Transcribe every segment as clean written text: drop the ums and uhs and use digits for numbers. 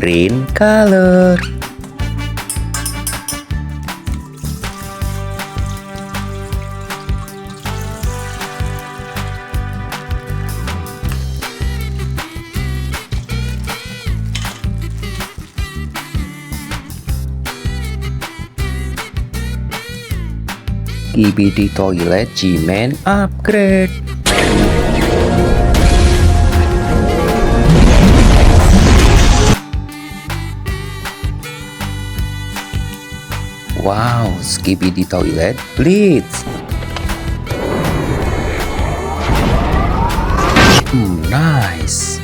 green color. Skibidi Toilet G-Man upgrade. Wow, Skibidi Toilet Blitz. Nice.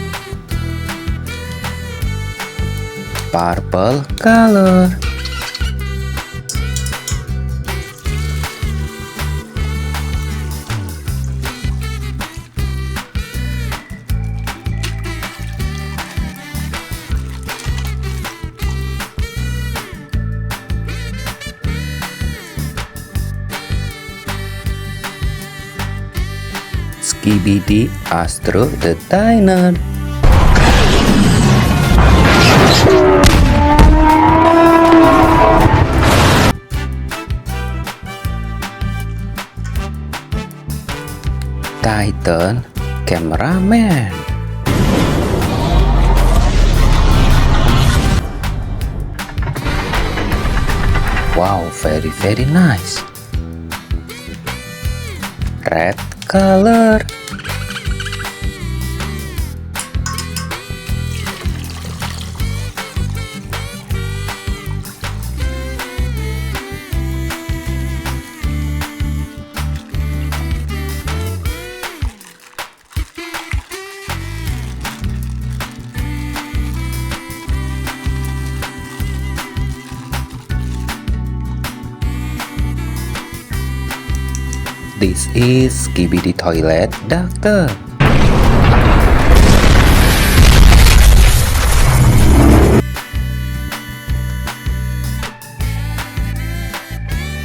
Purple color. Skibidi Astro the Diner. Titan Cameraman. Wow, very nice. Red color. This is Skibidi Toilet Doctor.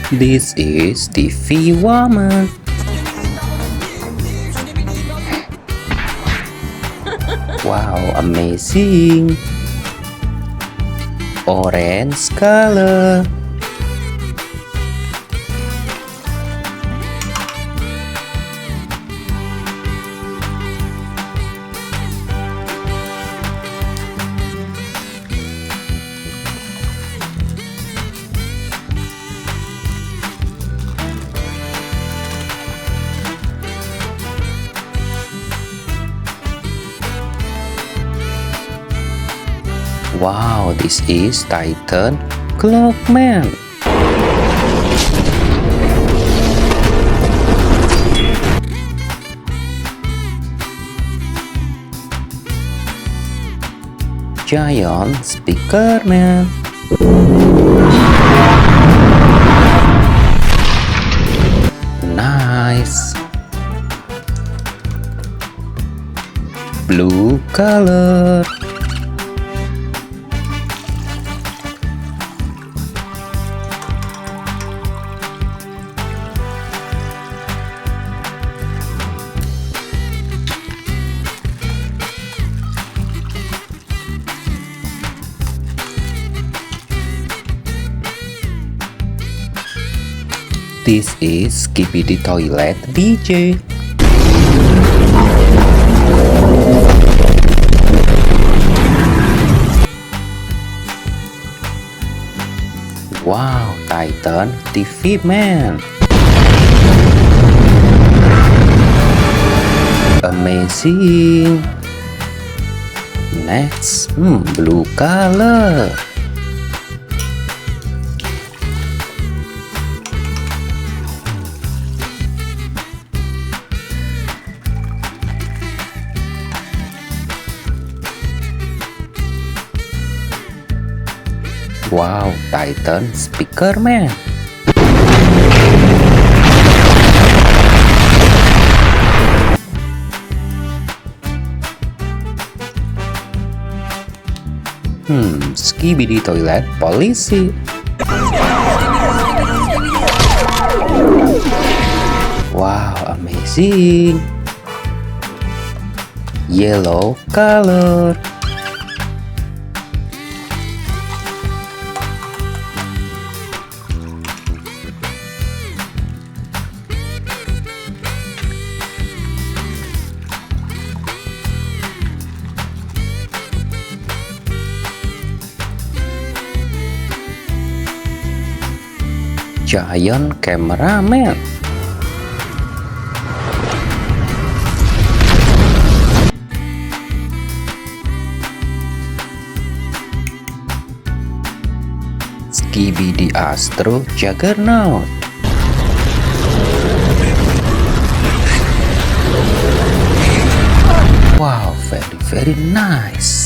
This is TV Woman. Wow, amazing. Orange color. Wow, this is Titan Clockman. Giant Speakerman. Nice. Blue color. This is Skibidi Toilet DJ. Wow, Titan TV Man. Amazing. Next, blue color. Wow, Titan Speakerman. Skibidi Toilet Polisi. Wow, amazing. Yellow color. Giant Cameraman. Skibidi Astro Juggernaut. Wow, very nice.